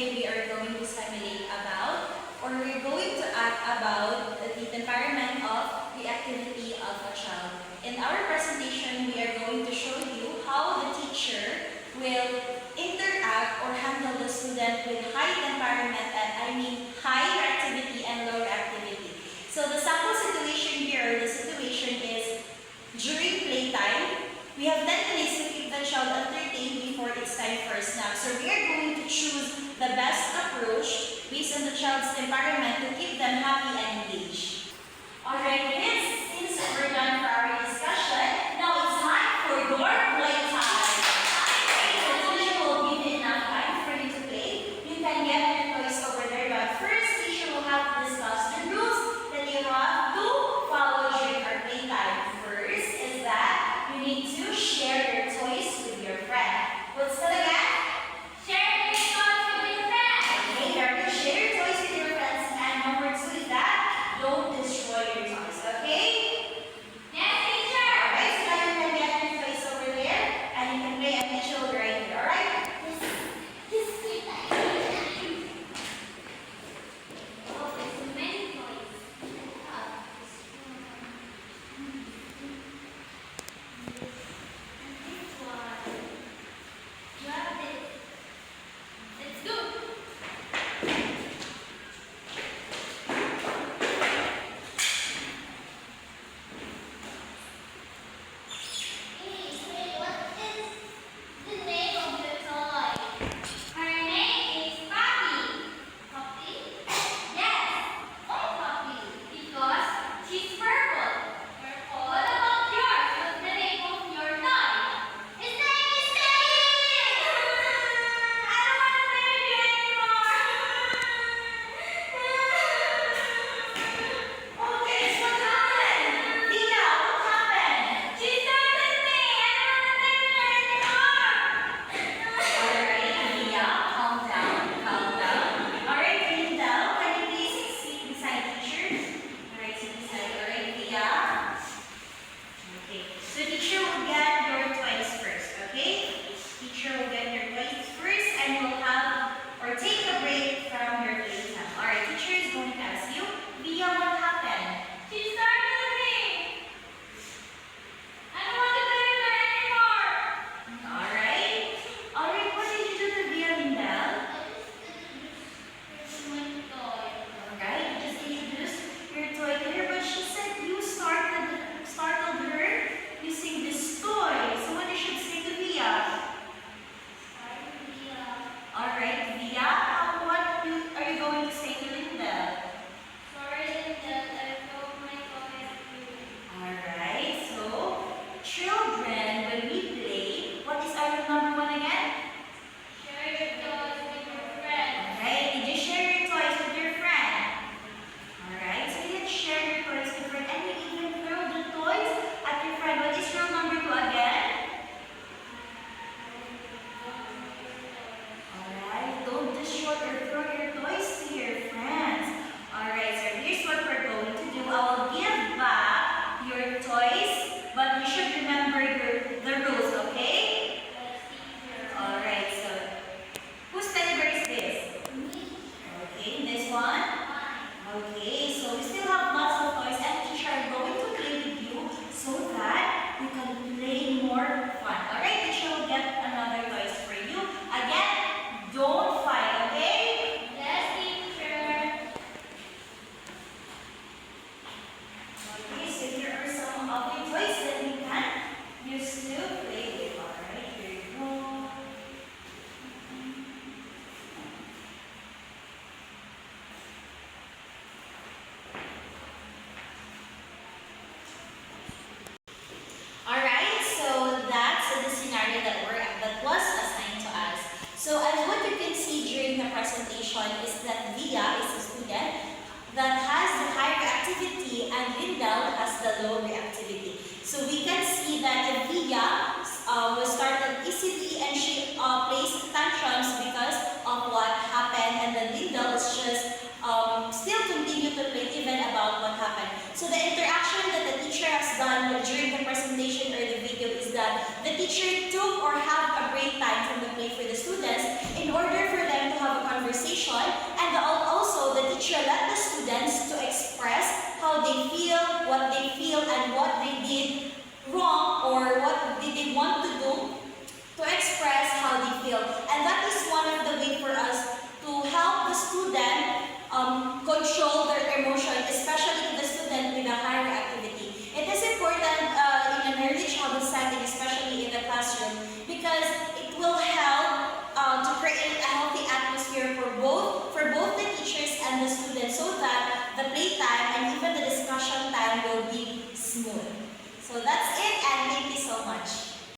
today we are going to simulate about, or we're going to act about the temperament of the activity of a child. In our presentation, we are going to show you how the teacher will interact or handle the student with high temperament, and I mean high activity and low activity. So the sample situation here, or the situation is during playtime. We have 10 minutes to keep the child entertained before it's time for a snack. So we are going to choose the best approach based on the child's temperament to keep them happy and engaged. Alright kids, since we're done for our discussion, now it's time for your playtime. The teacher will give you enough time for you to play. You can get your toys over there, but first teacher will have to discuss the rules that you have to follow during our playtime. First is that you need to share your toys with your friend. What's that again? Share your toys with your friends. Okay, very good. Share your toys with your friends. And number 2 is that don't destroy your toys. Okay? Yes, teacher. Alright, so now you can get your toys over there and you can play a Mitchell right here. Alright? Is that Via is a student that has the high reactivity and Lindell has the low reactivity. So we can see that Via was started easily and she plays tantrums because of what happened, and then Lindell is just still continue to play even about what happened. So the interaction that the teacher has done during the presentation or the video is that the teacher took or have a break time from the play for the students in order for them to have a conversation what they feel and what they did wrong or what did they want to do to express how they feel. And that is one of the way for us to help the student